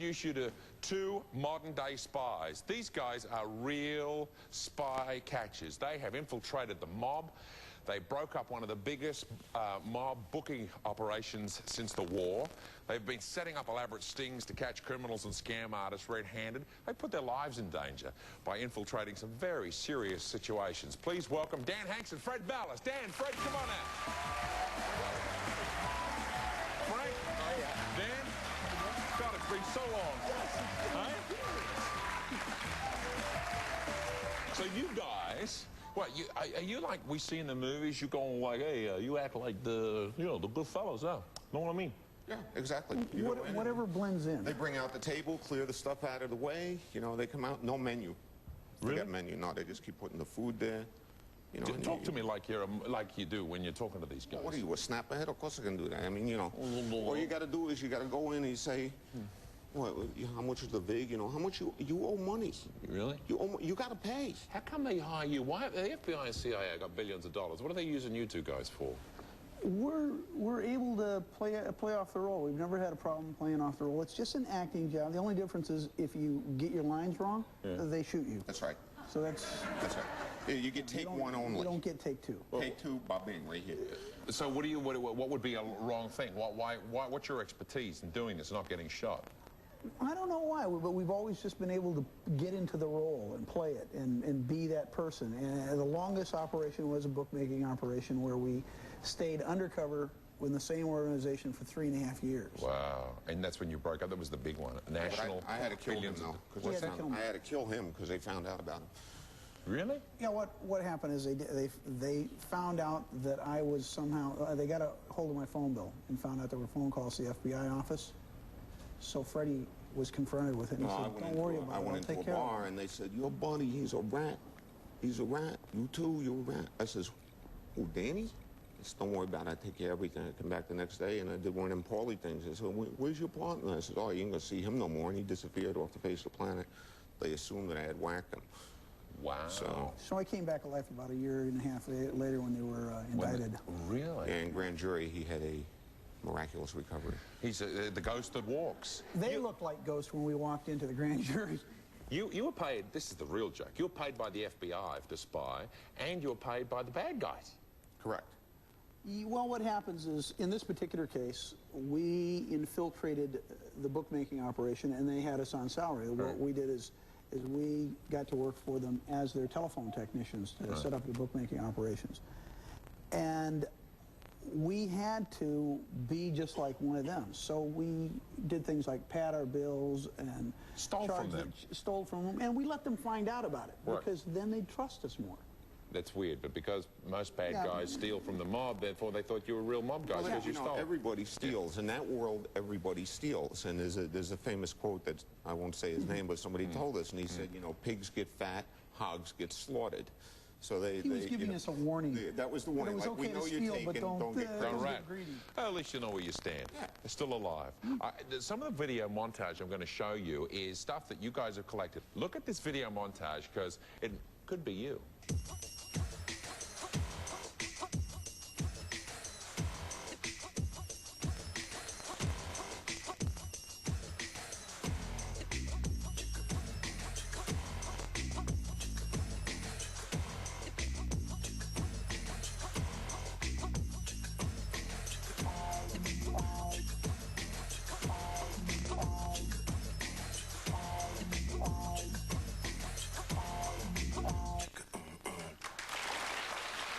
introduce you to two modern-day spies. These guys are real spy catchers. They have infiltrated the mob. They broke up one of the biggest mob booking operations since the war. They've been setting up elaborate stings to catch criminals and scam artists red-handed. They put their lives in danger by infiltrating some very serious situations. Please welcome Dan Hanks and Fred Valis. Dan, Fred, come on out. Frank, Dan, God, it's been so long. Hey? So you guys... What, are you like we see in the movies? You going like, hey, you act like the good fellows, huh? Know what I mean? Yeah, exactly. Whatever blends in. They bring out the table, clear the stuff out of the way. You know, they come out, no menu. Really? Forget menu. No, they just keep putting the food there. You know, Talk to me like you do when you're talking to these guys. What are you, a snapperhead? Of course I can do that. I mean, you know, all you got to do is you got to go in and you say, what, how much is the vig? You know, how much you owe money? Really? You got to pay. How come they hire you? Why the FBI and CIA got billions of dollars? What are they using you two guys for? We're able to play off the role. We've never had a problem playing off the role. It's just an acting job. The only difference is if you get your lines wrong, they shoot you. That's right. So that's right. You get take one only. You don't get take two. Take two, bing, right here. So what would be a wrong thing? What's your expertise in doing this, not getting shot? I don't know why, but we've always just been able to get into the role and play it and be that person. And the longest operation was a bookmaking operation where we stayed undercover in the same organization for 3.5 years. Wow. And that's when you broke up. That was the big one. National. I had to kill him, though. I had to kill him because they found out about him. Really? Yeah, what happened is they found out that I was somehow, they got a hold of my phone bill and found out there were phone calls to the FBI office. So Freddie was confronted with it, and he said, don't worry about it, I went into a bar, and they said, your buddy, he's a rat. He's a rat. You too, you're a rat. I says, who, Danny? He said, don't worry about it, I take care of everything. I come back the next day, and I did one of them Paulie things. They said, where's your partner? I said, oh, you ain't gonna see him no more, and he disappeared off the face of the planet. They assumed that I had whacked him. Wow. So I came back to life about 1.5 years later when they were indicted. Really? And grand jury, he had a miraculous recovery. He's the ghost that walks. They looked like ghosts when we walked into the grand jury. You were paid, this is the real joke, you were paid by the FBI to spy, and you were paid by the bad guys. Correct. Well, what happens is, in this particular case, we infiltrated the bookmaking operation, and they had us on salary. Right. What we did is we got to work for them as their telephone technicians to set up the bookmaking operations. And we had to be just like one of them. So we did things like pad our bills and stole from them, and we let them find out about it because then they'd trust us more. That's weird, but because most bad guys steal from the mob, therefore they thought you were real mob guys because you stole. Everybody steals. In that world, everybody steals. And there's a famous quote that I won't say his name, but somebody told us, and he said, you know, pigs get fat, hogs get slaughtered. So he was giving us a warning. That was the warning. Like, we know you're taking, don't get greedy. At least you know where you stand. Yeah. They're still alive. Some of the video montage I'm going to show you is stuff that you guys have collected. Look at this video montage because it could be you.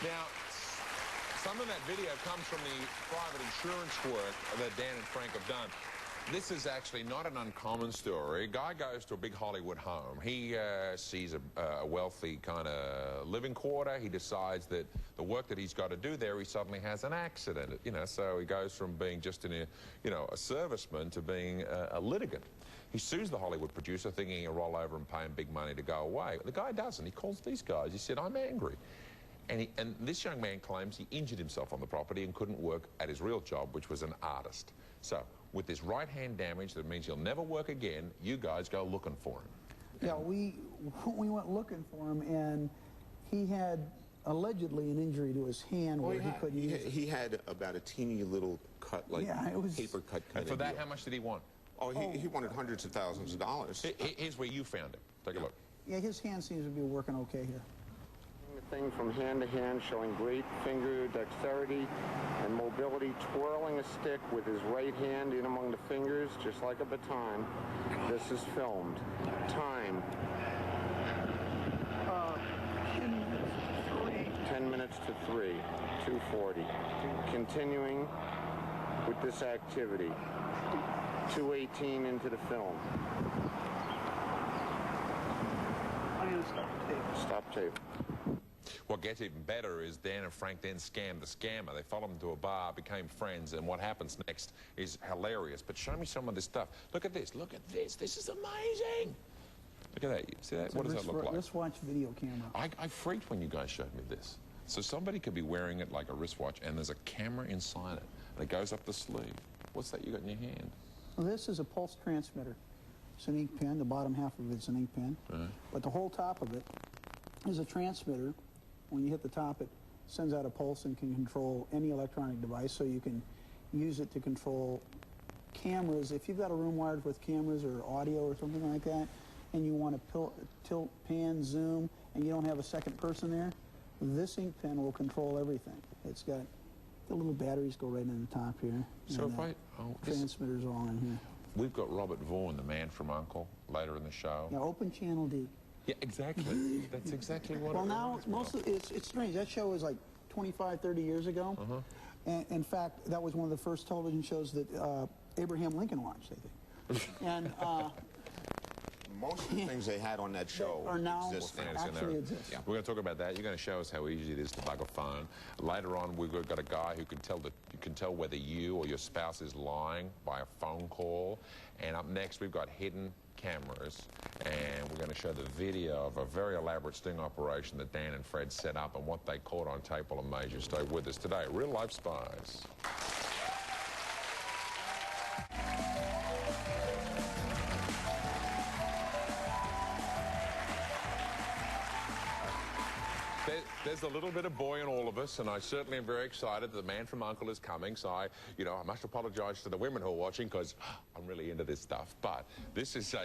Now, some of that video comes from the private insurance work that Dan and Frank have done. This is actually not an uncommon story. A guy goes to a big Hollywood home. He sees a wealthy kind of living quarter. He decides that the work that he's got to do there, he suddenly has an accident. You know, so he goes from being just a serviceman to being a litigant. He sues the Hollywood producer thinking he'll roll over and pay him big money to go away. The guy doesn't. He calls these guys. He said, I'm angry. And this young man claims he injured himself on the property and couldn't work at his real job, which was an artist. So, with this right-hand damage that means he'll never work again, you guys go looking for him. Yeah, we went looking for him, and he had allegedly an injury to his hand where he couldn't use it. He had about a teeny little cut, like paper cut. And for that, how much did he want? Oh, he wanted hundreds of thousands of dollars. Here's where you found him. Take a look. Yeah, his hand seems to be working okay here. The thing from hand to hand, showing great finger dexterity and mobility, twirling a stick with his right hand in among the fingers, just like a baton. This is filmed. Time. 10 minutes to 3, 2:40. Continuing with this activity. 2:18 into the film. I'm going to stop the tape. Stop tape. What gets even better is Dan and Frank then scammed the scammer. They followed him to a bar, became friends, and what happens next is hilarious. But show me some of this stuff. Look at this. Look at this. This is amazing. Look at that. You see that? What does that look like? Wristwatch video camera. I freaked when you guys showed me this. So somebody could be wearing it like a wristwatch, and there's a camera inside it, and it goes up the sleeve. What's that you got in your hand? Well, this is a pulse transmitter. It's an ink pen. The bottom half of it's an ink pen. But the whole top of it is a transmitter. When you hit the top, it sends out a pulse and can control any electronic device, so you can use it to control cameras. If you've got a room wired with cameras or audio or something like that, and you want to tilt, pan, zoom, and you don't have a second person there, this ink pen will control everything. It's got the little batteries go right in the top here. So if I... transmitters all in here. We've got Robert Vaughan, the man from U.N.C.L.E., later in the show. Yeah, open channel D. Yeah, exactly. That's exactly what Well, it now, was. it's strange. That show was like 25, 30 years ago. And in fact, that was one of the first television shows that Abraham Lincoln watched, I think. And most of the things they had on that show are now exist. actually exist. Yeah. We're going to talk about that. You're going to show us how easy it is to bug a phone. Later on, we've got a guy who can tell whether you or your spouse is lying by a phone call. And up next, we've got hidden cameras, and we're going to show the video of a very elaborate sting operation that Dan and Fred set up, and what they caught on tape will amaze you. Stay with us today. Real Life Spies. There's a little bit of boy in all of us, and I certainly am very excited that the man from U.N.C.L.E. is coming. So I must apologize to the women who are watching, because I'm really into this stuff. But this is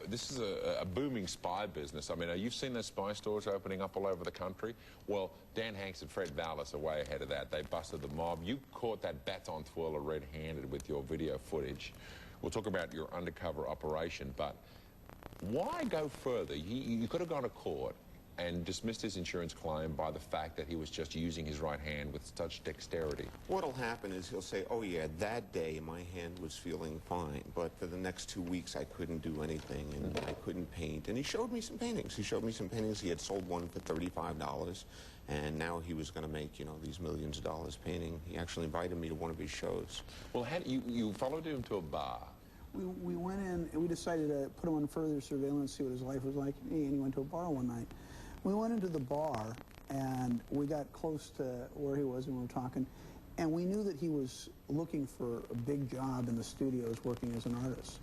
this is a booming spy business. I mean, you've seen those spy stores opening up all over the country. Well, Dan Hanks and Fred Valis are way ahead of that. They busted the mob. You caught that baton twirler red-handed with your video footage. We'll talk about your undercover operation, but why go further? You could have gone to court and dismissed his insurance claim by the fact that he was just using his right hand with such dexterity. What'll happen is he'll say, oh yeah, that day my hand was feeling fine, but for the next 2 weeks I couldn't do anything, and I couldn't paint. And he showed me some paintings. He showed me some paintings. He had sold one for $35, and now he was going to make, these millions of dollars painting. He actually invited me to one of his shows. Well, you followed him to a bar. We went in, and we decided to put him on further surveillance, see what his life was like, and he went to a bar one night. We went into the bar, and we got close to where he was, and we were talking, and we knew that he was looking for a big job in the studios working as an artist.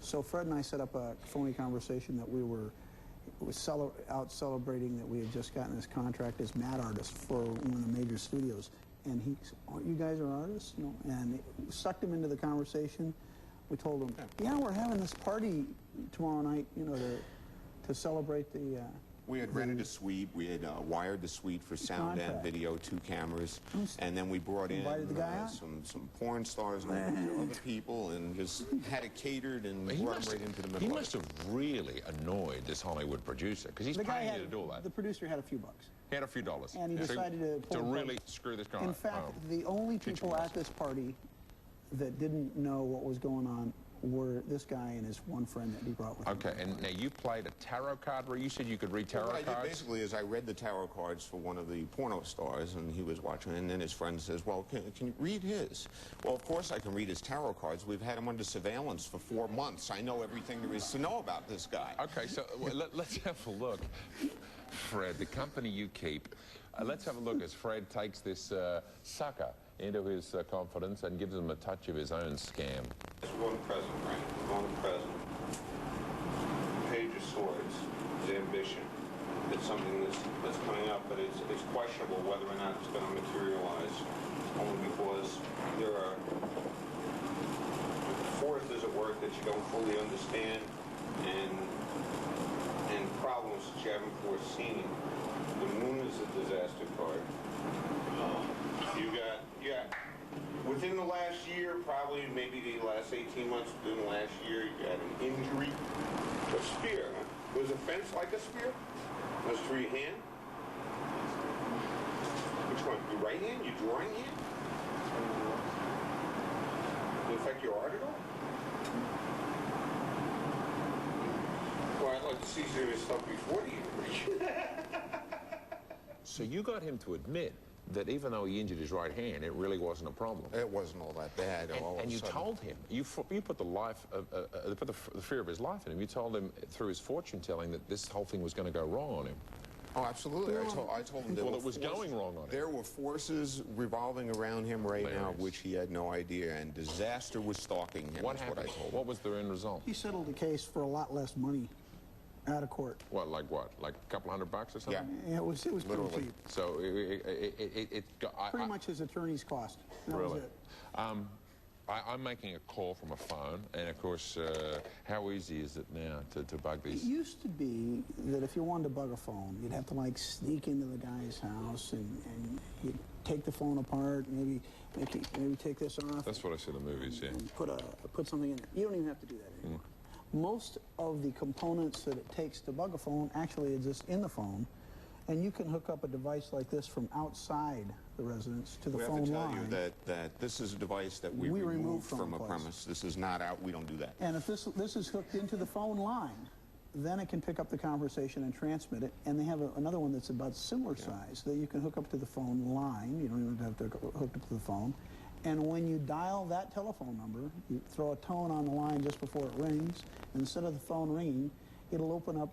So Fred and I set up a phony conversation that we were out celebrating that we had just gotten this contract as mat artists for one of the major studios. And he said, oh, you guys are artists? And we sucked him into the conversation. We told him, yeah, we're having this party tomorrow night, to celebrate the... We had rented a suite. We had wired the suite for sound and video, 2 cameras, and then we brought in some porn stars and a bunch of other people, and just had it catered and brought them right into the middle. He must have really annoyed this Hollywood producer, because he's paying you to do all that. The producer had a few bucks. He had a few dollars. And he decided to really screw this guy. In fact, the only people at this party that didn't know what was going on were this guy and his one friend that he brought with him. Okay, and now you played a tarot card where you said you could read tarot cards? What I did basically is I read the tarot cards for one of the porno stars, and he was watching, and then his friend says, well, can you read his? Well, of course I can read his tarot cards. We've had him under surveillance for 4 months. I know everything there is to know about this guy. Okay, so let's have a look. Fred, the company you keep, let's have a look as Fred takes this sucker into his confidence and gives him a touch of his own scam. We're going to present, right? We're going to present. Page of Swords is ambition. It's something that's coming up, but it's questionable whether or not it's going to materialize, only because there are that you don't fully understand and problems that you haven't foreseen. The moon is a disaster card. You got within the last year, probably maybe the last 18 months, within the last year, you got an injury. A spear, huh? Was a fence like a spear? Was through your hand? Which one? Your right hand? Your drawing hand? Did it affect your article? Well, I'd like to see serious stuff before the injury. So you got him to admit that even though he injured his right hand, it really wasn't a problem. It wasn't all that bad. And you told him, you put the fear of his life in him. You told him through his fortune telling that this whole thing was going to go wrong on him. Oh, absolutely. I told him it was going wrong on him. There were forces revolving around him right now, which he had no idea, and disaster was stalking him. What happened? What I told him. What was the end result? He settled the case for a lot less money out of court. What, like what? Like a couple $100 or something? Yeah, it was literally pretty cheap. So it got... Pretty much his attorney's cost. That really? was it. I'm making a call from a phone, and of course, how easy is it now to bug these? It used to be that if you wanted to bug a phone, you'd have to like sneak into the guy's house and you'd take the phone apart, maybe take this off. That's what I see in the movies, yeah. And put something in there. You don't even have to do that anymore. Most of the components that it takes to bug a phone actually exist in the phone, and you can hook up a device like this from outside the residence to the phone line. We have to tell you that this is a device that we remove from a premise. This is not out. We don't do that. And if this is hooked into the phone line, then it can pick up the conversation and transmit it. And they have another one that's about similar size that you can hook up to the phone line. You don't even have to hook up to the phone. And when you dial that telephone number, you throw a tone on the line just before it rings. And instead of the phone ringing, it'll open up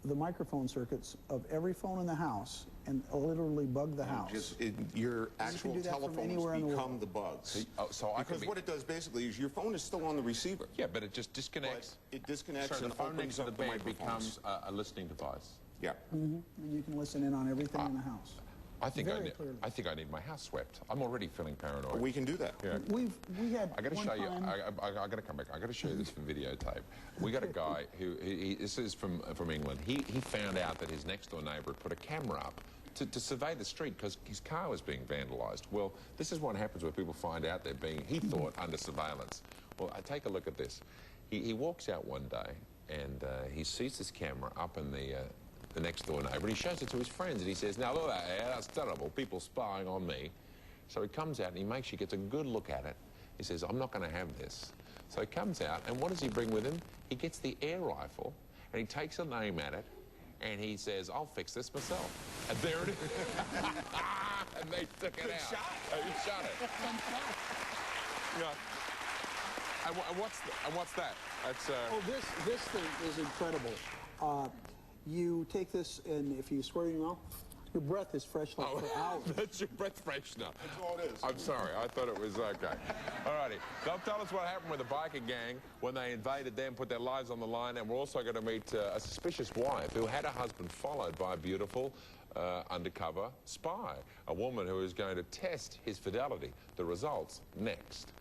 the microphone circuits of every phone in the house and literally bug the house. Your actual telephones become the bugs. Because what it does basically is your phone is still on the receiver. Yeah, but it just disconnects. But it disconnects so and the phone next to the bed becomes a listening device. Yeah. And you can listen in on everything in the house. I think I need my house swept. I'm already feeling paranoid. We can do that. Yeah. We had. I got to show you. I got to come back. I got to show you this from videotape. We got a guy who this is from England. He found out that his next door neighbour had put a camera up to survey the street because his car was being vandalised. Well, this is what happens when people find out they're being, he thought, under surveillance. Well, take a look at this. He walks out one day and he sees this camera up in the next door neighbour, and he shows it to his friends, and he says, now look at that, that's terrible, people spying on me. So he comes out and he gets a good look at it. He says, I'm not going to have this. So he comes out, and what does he bring with him? He gets the air rifle, and he takes a name at it, and he says, I'll fix this myself. And there it is. And they took it out. He shot it. Yeah. And what's that? That's Oh, this thing is incredible. You take this, and if you swear in your mouth, your breath is fresh like for hours. That's your breath freshener. That's all it is. I'm sorry, I thought it was okay. All righty, they'll tell us what happened with the biker gang when they invaded them, put their lives on the line, and we're also going to meet a suspicious wife who had her husband followed by a beautiful undercover spy, a woman who is going to test his fidelity. The results next.